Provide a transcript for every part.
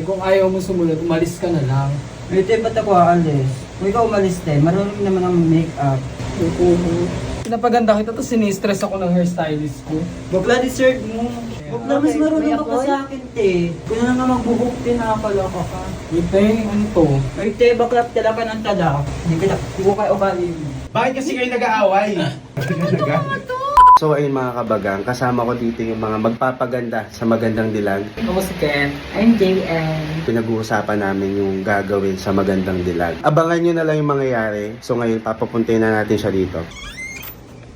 kung ayaw mo sumunod, umalis ka na lang. Ito, ba't ako aalis? Kung ikaw umalis tayo, marunong naman ang make-up. Pinapaganda kita, tapos sinistress ako ng hairstylist ko. Bakla, deserve mo. Bakla, mas Okay, marunong may ka pa apoy? sa akin, te. Kung na nga magbuhok, te, nakapalaka ka. Ite, ano to? Ay, te, bakla, tala ka ng tala. Hindi ko kayo ugali mo. Bakit kasi kayo nag-aaway? So ayun mga kabagang, kasama ko dito yung mga magpapaganda sa magandang dilag. Ako si Ken. I'm JN. Pinag-uusapan namin yung gagawin sa magandang dilag. Abangan nyo na lang yung mangyayari. So ngayon, papapuntayin na natin siya dito.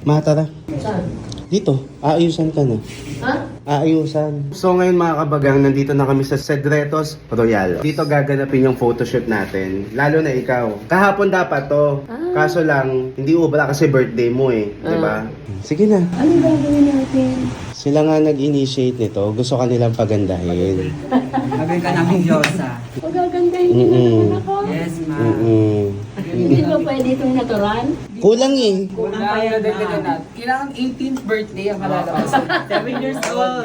Ma, tara. Saan? Dito, aayusan ka na. Ha? Aayusan. So ngayon mga kabagang, nandito na kami sa Cedretos Royal. Dito gaganapin yung photoshoot natin. Lalo na ikaw. Kahapon dapat to. Kaso lang, hindi ubra kasi birthday mo eh. Diba? Sige na. Ano gagawin natin? Sila nga nag-initiate nito. Gusto ka nilang pagandahin. Gagawin ka namin Diyosa. Pagagandahin niyo Mm-mm. naman ako. Yes, ma. Hindi ba pwede itong natural? Kulang eh. Kulang pa Kaya yan, dagdagan ma. natin. Kailangan 18th birthday ang kalalabas. 7 years old.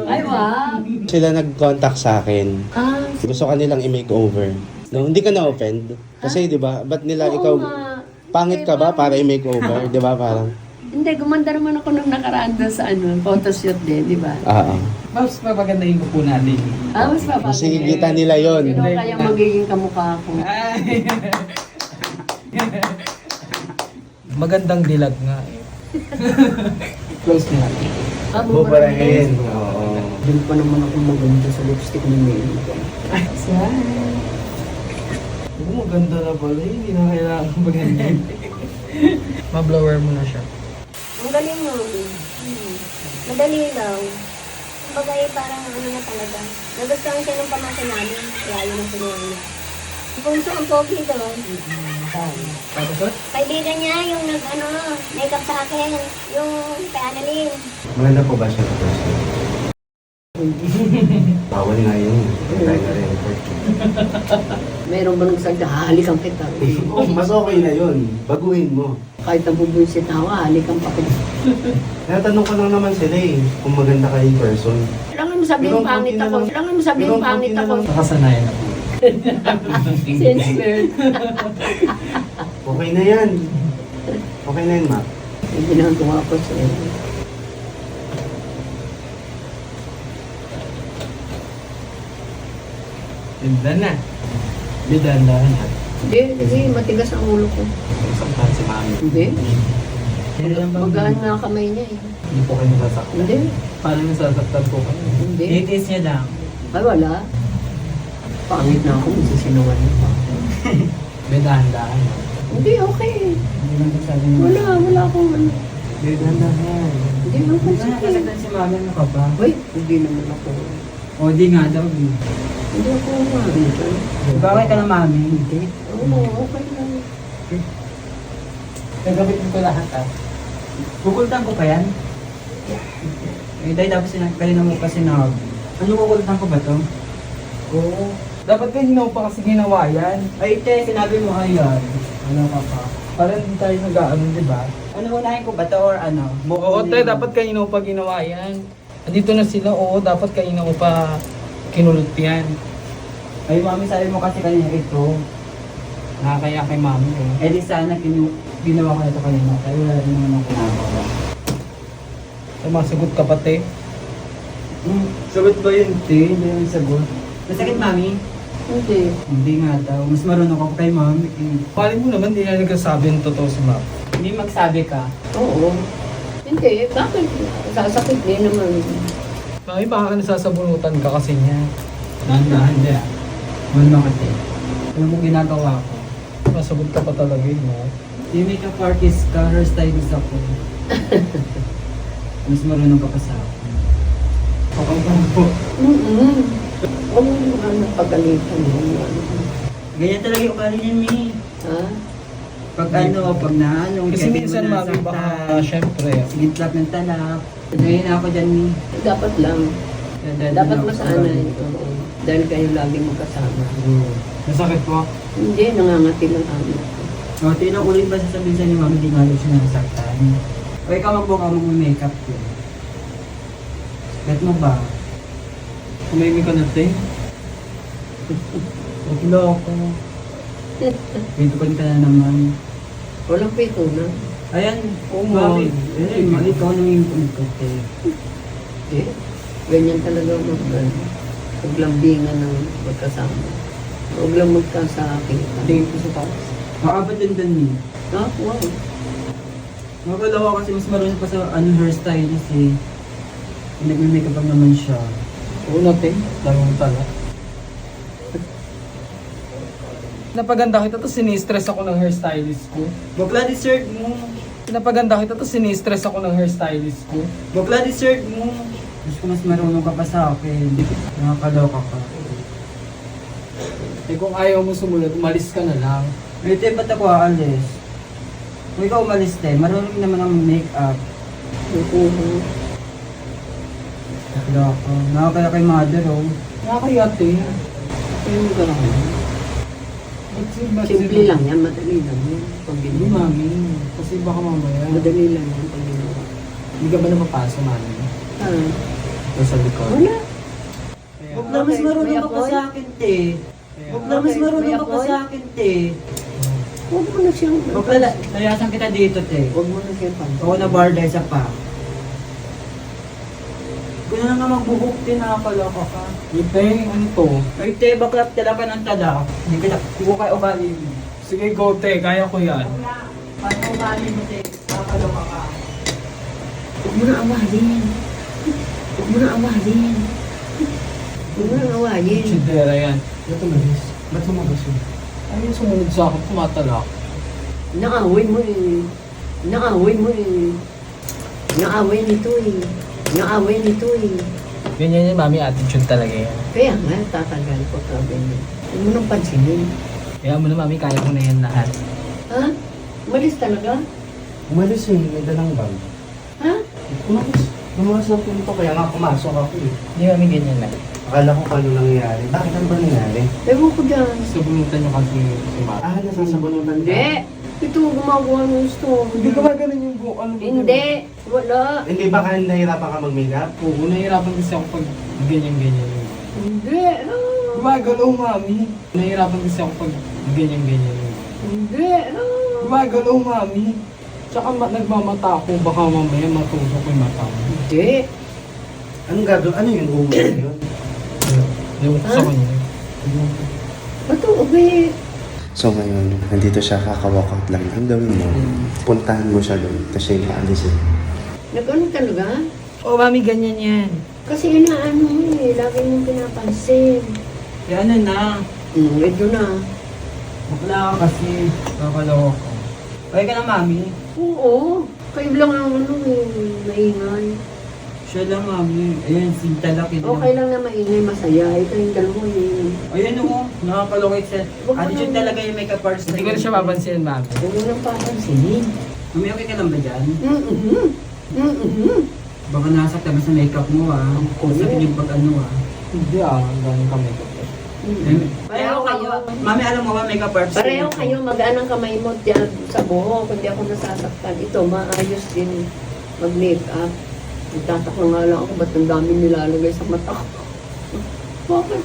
Ay, wow. Sila nag-contact sa akin. Ah, Gusto ka nilang i-makeover. No, hindi ka na-offend. Kasi 'di ba, ba't nila oo ikaw nga. pangit ka ba para i-makeover, 'di ba? Parang Hindi, gumanda naman ako nung nakaraan doon sa photoshoot din, di ba? Mas papagandahin ko po natin. Mas mabagay. Sige, kita nila 'yon. Sino kaya magiging kamukha ko? Ay. Magandang dilag nga eh. Close na natin. Bubarahin. Oo. Hindi pa naman ako maganda sa lipstick ni Mary. Oo, maganda na pala. Hindi na kailangan maganda. Ma-blower mo na siya. Ang galing mo. Madali lang. Kumbaga parang ano na talaga. Nagustuhan siya ng pamasa namin. Kaya yun ang pinuha niya. Punso ang pogi doon. Tapos? Kaibigan niya yung makeup sa akin. Yung kay Annalyn. Maganda po ba siya sa person? Bawal nga yun. Tayo na rin. Meron ba nang sagda, halikan kita. Oh, mas okay na yun. Baguhin mo. Kahit nabubuisit ako, halikan pa kita. Natanong ko lang naman sila eh, kung maganda kayo in person. Kailangan mo sabihin Pero pangit konti na ako. lang. Kailangan mo sabihin Pero pangit konti na ako. lang. Nakasanayan ako. Since birth. Okay na yan. Okay na yan, ma. Hindi na ang tuwa ko sa'yo. Ganda na. Ganda na. Hindi, matigas ang ulo ko. Saktan si mami. Hindi. Magaan nga ang kamay niya eh. Hindi po kayo nasasaktan. Hindi. Paano nasasaktan po kayo? Hindi. Itis niya lang. Ay, wala. Pangit na ako, magsisinungaling pa. May dahan-dahan. Hindi, okay. Hindi lang sabi niya. Wala akong ano. Dahan-dahan. Hindi, okay. Ano Sige. nakasagdan si mami, ano ka ba? Uy, hindi naman ako. O, di nga daw. Hindi ako umabot. Bawal ka na mami. Hindi. Oo, okay lang. Nagabitin ko lahat ah. Kukultan ko pa yan? Eh, dahil tapos kanina mo kasi na... Ano kukultan ko ba to? Oo. Dapat kayo pa kasi ginawa yan. Ay, te, sinabi mo ayan. Ano ka pa? Parang hindi tayo nag-ano, di ba? Ano unahin ko ba to or ano? Oo, te, dapat kanino pa ginawa yan. Andito na sila, oo, dapat kanino pa kinulot yan. Ay, mami, sabi mo kasi kanina ito. Nakakaya kay mami eh. Eh, di sana ginawa ko na ito kanina. Kaya wala rin naman ako nagawa. Sumasagot ka pa, te. Sagot ba yun, te? Hindi yung sagot. Masakit, mami? Hindi. Hindi nga daw. Mas marunong ako kay mami. Pali mo naman, di na nagsasabi ng totoo si mami. Hindi magsabi ka. Oo. Hindi, bakit? Sasakit din naman. Mami, baka nasasabunutan ka kasi niya. Hindi. Ano ka, te? Alam mo ginagawa ko. Masagot ka pa talaga yun, no? Di makeup artist ka, hairstylist ako. Mas marunong ka pa sa akin. Okay lang po. Huwag mo naman napagalitan mo. Ganyan talaga yung ugali niyan, Mi. Ha? Pag pag naano, Kasi minsan, mami, baka, syempre, sige, tlap ng talap. Ngayon na ako dyan, Mi. Dapat lang. Dapat masanay. Oo. Dahil kayo lagi magkasama. Nasakit po. Hindi, nangangati lang kami. O, tinang ulit ba sasabihin sa ni Mami, di nga alam siya nasaktan. O, ikaw magbuka mag-makeup ko. Bet mo ba? Kumimi ka na, te. Wala ako. Pitukan ka na naman. Walang pito na. Ayan, Oo nga. mami. Ikaw nang yung pagkat eh. Eh, ganyan talaga paglambingan ng magkasama. Huwag lang magkasakit. Tingin ko sa taas. Makabot din dun eh. Ah, wow. Makakalawa kasi mas marunong pa sa hairstylist eh. Nagme-makeup pa naman siya. Oo natin. Dalawang tala. Napaganda kita to sinistress ako ng hairstylist ko. Bakla dessert mo. Napaganda kita to sinistress ako ng hairstylist ko. Bakla dessert mo. Gusto ko mas marunong ka pa sa akin. Nakakaloka ka. Eh kung ayaw mo sumunod, umalis ka na lang. Ito ba't ako aalis? Kung ikaw umalis te, marunong naman ang make-up. Nakakaloka. Nakakaya kay mother oh. Nakakayate. Ayun ka lang. Simple lang yan, madali lang yan. Pag Hindi ginawa. mami. Kasi baka mamaya. Madali lang yan pag ginawa. Hindi ka ba napapasok mami? Ah, O sa likod? wala. Huwag na mas marunong ka pa sa akin te. Huwag na mas marunong ka pa sa akin te. Huwag mo na siyang... Huwag na, layasan kita dito te. Huwag mo na siyang pansin. Ako na bar dahil sa pa. Kung na nga magbuhok te, nakakaloka ka. Ite, ano to? Ay te, bakla talaga ng tala. Hindi ko kayo ugali mo. Sige, go te. Kaya ko yan. Paano ugali mo te? Nakakaloka ka. Huwag mo na awahin. Huwag mo na awahin. Huwag mo na awahin. Chidera yan. Ba't umalis? Ba't lumabas yun? Ay, sumunod sa akin, tumatalak. Naaway mo eh. Naaway mo eh. Naaway nito eh. Naaway nito eh. Ganyan yung mami attitude talaga yan. Kaya nga, tatagal ko ka ganyan. Huwag mo nang pansinin. Kaya mo na mami, kaya ko na yan lahat. Ha? Umalis talaga? Umalis eh, may dalang bag. Ha? Umalis. Lumawas ng pinto, kaya nga pumasok ako eh. Hindi mami ganyan lang. Akala ko kung ano nangyari. Bakit ano ba nangyari? Ewan ko dyan. Sabunutan nyo kasi si mami. Ah, nasasabunutan ka? Hindi. Ito, gumagawa ng gusto. Hindi ka ba ganun yung ano ba Hindi. Wala. Hindi ba ka nahirapan ka mag-makeup? Oo, nahihirapan kasi ako pag ganyan-ganyan. Hindi. Ah. Gumagalaw mami. Nahihirapan kasi ako pag ganyan-ganyan. Hindi. Ah. Gumagalaw mami. Tsaka nagmamata ako, baka mamaya matusok ko yung mata mo. Hindi. Anong gagawin? Ano yun? Uwi yun? Ewan ko sa kanya. Bato, ubi. So ngayon, nandito siya, kaka-walkout lang. Ang gawin mo, puntahan mo siya doon. Kasi maalis eh. Nag-ano talaga? Oo mami, ganyan yan. Kasi inaano mo eh. Lagi mong pinapansin. Kaya ano na. Ito na. Bakla ka kasi. Nakakaloka ka. Okay ka na mami. Oo. Kayo lang ang ano eh. Maingay. Siya lang mami. Ayan, si Talak. Okay lang na maingay, masaya. Ito yung dalawa eh. Ayan o, nakakaloka siya. Huwag mo Attitude nang- talaga yung makeup artist. Hindi ko na siya papansin mami. Huwag mo nang papansinin. Mami, okay ka lang ba dyan? Mm-mm. Baka nasakta ba sa makeup mo ah. Oo. Nasakta yung pag ano ah. Hindi ganun kami ko. Pareho kayo. Mami, alam mo ba makeup artist? Pareho kayo magaan ang kamay mo dyan sa buhok. Hindi ako nasasaktan. Ito, maayos din mag-makeup. Nagtataka nga lang ako, ba't ang dami nilalagay sa mata ko? Bakit?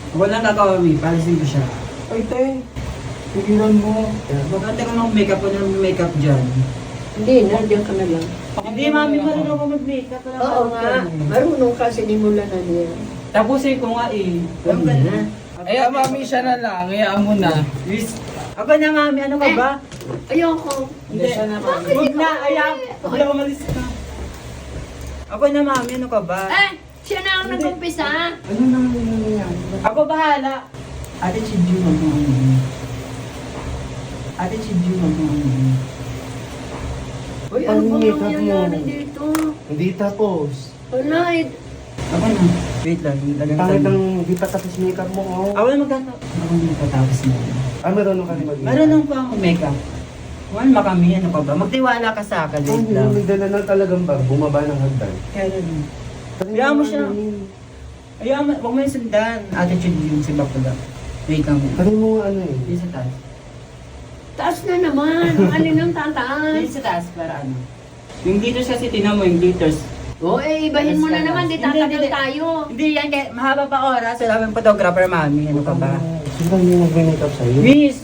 Ako lang kakawami, palisin ko siya. Ay te, pigilan mo. Bakante ka ng makeup o ng makeup dyan? Hindi, nandiyan ka na lang. Hindi mami, marunong ako mag-makeup. Wala Oo ka nga, dyan. marunong ka, sinimulan na niya. Tapusin ko nga eh. Alam ka na. Ay, mami, siya na lang. Hayaan mo na. Yes. Ako na mami, ano ka ba? Ayoko. Hindi, siya na mami. Huwag na, ayaw. Wala ko malis ka. Ako na mami, ano ka ba? Siya na ang nag-umpisa. Ano naman yung nangyayari? Ako bahala. Ate Chidyu, wag mo ano. Ate Chidyu, wag mo ano. Uy, ano bang nangyayari dito? Hindi tapos. Wala, Ako na. Wait lang, lagyan ko Pangit sa... ang di pa tapos makeup mo, oh. Ako na magtatapos. Ako hindi patapos na. Ah, marunong ka rin mag-makeup? Marunong pa ako makeup. Juan, makami, ano ka ba? Magtiwala ka sa akin, Oh, wait lang. may dala na talagang bag. Bumaba ng hagdan. Kaya rin. Hayaan mo siya. Ayaw mo, huwag mo yung sundan. Attitude yung si Bakula. Wait lang. Ano mo nga ano eh? Yung sa taas. taas na naman. Ang alin ang tataas? Yung sa taas, para ano. Yung glitters kasi tinan mo, yung glitters. Oo, ibahin mo na naman, di tatagal Hindi. tayo. Hindi yan, kaya mahaba pa oras. Wala kang photographer, mami. Ano ka ba? Sino yung nag-makeup sa'yo? Miss!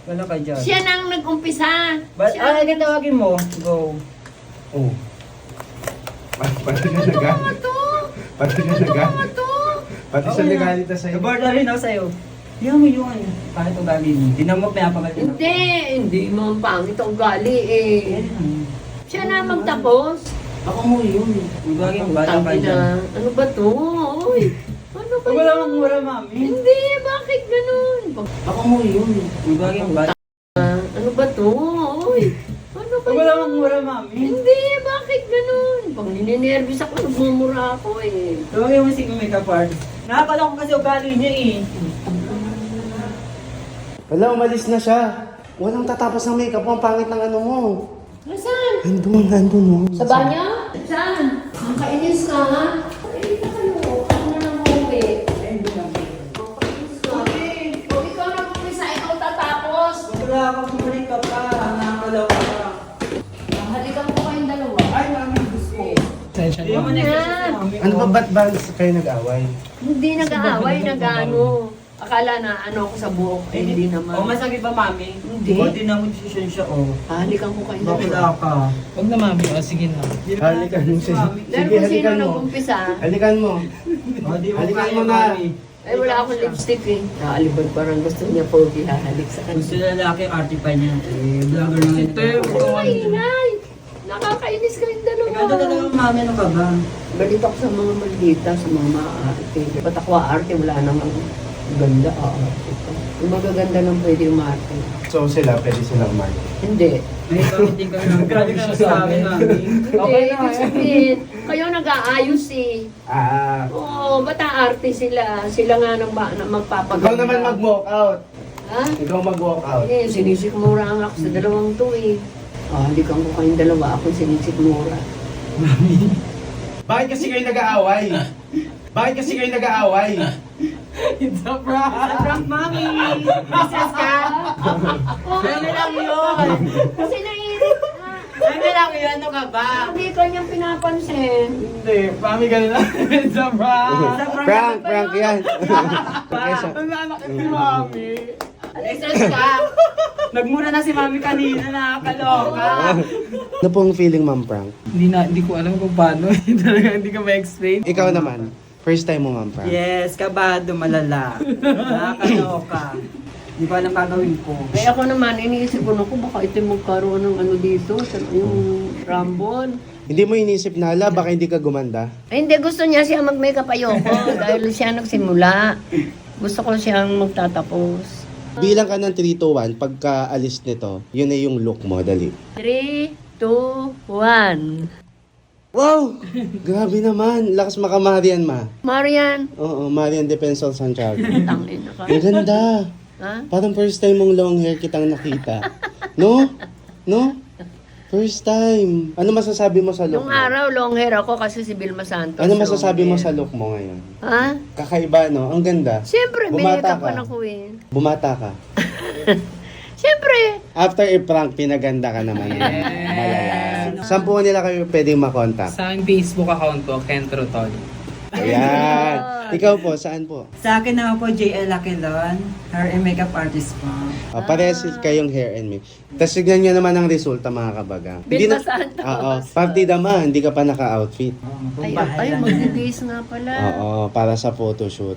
Wala ka dyan. Siya nang nag-umpisa. Ah, tawagin mo. Go. Oh. Pati siya nagalit. Pati siya nagalit. Pati siya nagalit na sa'yo. Nabord na rin ako sa'yo. Yan mo yun. Bakit ugali mo? Di na mo pinapagal din ako. Hindi mo pangit ang gali eh. Siya na magtapos. Ako mo yun. Ugali mo, bata pa Tangina, dyan. ano ba to? Uy, ano ba Wala yun? kang mura, mami. Hindi, bakit ganun? Ako mo yun. Ugali mo, bata. Ano ba to? Uy, ano ba Wala yun? kang mura, mami. Hindi, bakit ganun? Pag nininervous ako, nagmumura ako eh. Tawagin mo si makeup artist. Nakakala ko kasi ugali niya eh. Wala, umalis na siya. Walang tatapos ng makeup mo. Ang pangit ng ano mo. Nasaan? Nandun mo. Sa banyo? Saan? Nakainis ka ha? Nakainis ka kayo. Ako na lang umuwi. Nakainis ka. Kung ikaw nag-umpisa, ikaw tatapos. Wala akong makeup pa. Nakakala ko pa. Halikan ko kayong dalawa. Ay, mami, gusto. Sensya Hindi mo na. na mami. Ano ba, ba't ba kayo nag-away? Hindi nag-aaway, nag-ano. Akala na ano ako sa buhok. Eh, hindi naman. O, masakit ba, mami? Hindi. O, di na mo decision siya, o. Halikan ko kayong Bakit dalawa. ka? Huwag na mami, sige na. Halikan mo siya. Dahil Sige, kung sino halikan mo. nag-umpisa, Halikan mo. O, di mo Halikan kaya, mo na. mami. ay wala akong lipstick eh. Nakalibag parang gusto niya pogi hahalik sa Gusto kanya. lalaki, arty pa niya. Eh, vlogger na Ito yung Ay, inay! Nakakainis kayong dalawa. Ikaw na talagang mami, ano ka ba? Galit ako sa mga maldita, sa mga maarte. Ba't ako arte, wala namang ganda. Arte ko. Yung magaganda lang pwede umarte. So sila, pwede silang mark. Hindi. May pamiting kami ng grabe ka sa amin, mami. Hindi, ibig sabihin, kayo nag-aayos eh. Ah, Oo, ba't aarte sila? Sila nga nang magpapaganda. ikaw naman mag-walk out. Ha? Ikaw mag-walk out. Eh, sinisikmura nga ako sa dalawang to eh. Halikan ko kayong dalawa, ako sinisikmura. Bakit kasi kayo nag-aaway? Bakit kasi kayo nag-aaway? It's a prank! Prank, mami! Business ka? Ano lang yun? Kasi naiirit ka. Ano lang yun? Ano ka ba? Hindi kanyang pinapansin. Hindi, mami ganun lang. It's a prank! Prank yan. Ang nanakit ni mami. Business ka? Nagmura na si mami kanina, nakakaloka. Ano pong feeling, Ma'am Prank? Hindi ko alam kung paano. Talaga hindi ko ma-explain. Ikaw naman, first time mo, Ma'am Prank? Yes, kabado, malala. Nakakaloka. Hindi ko alam gagawin ko. Kaya ako naman, iniisip ko, naku, baka ito yung magkaroon ng ano dito, yung rambon. Hindi mo inisip na, hala, baka hindi ka gumanda? Ay, hindi, gusto niya siya mag-makeup ayoko dahil siya nagsimula. Gusto ko siyang magtatapos. Bilang ka ng 3, 2, 1, pagka alis nito, yun na yung look mo, dali. 3, 2, 1. Wow! Grabe naman. Lakas makamarian, ma. Marian. Oo, Marian Defensor Santiago. Tangin na ka. Ang ganda. Ha? Parang first time mong long hair kitang nakita. No? No? First time. Ano masasabi mo sa look Nung mo? araw, long hair ako kasi si Vilma Santos. Ano masasabi long mo hair. sa look mo ngayon? Ha? Kakaiba, no? Ang ganda. Siyempre, Bumata binikapan ka. ako eh. Bumata ka. Siyempre. After i-prank, pinaganda ka naman. Malala. Saan po nila kayo pwedeng makontak? Sa aking Facebook account ko, Ken Trotol. Ayan. Ikaw po, saan po? Sa akin naman po, JL Aquilon, hair and makeup artist po. Parehas kayong hair and make. Tapos tignan nyo naman ang resulta, mga kabagang. Vilma Santos. Oo. Partida ma, hindi ka pa naka-outfit. Ay, magbibihis nga pala. Oo, para sa photoshoot.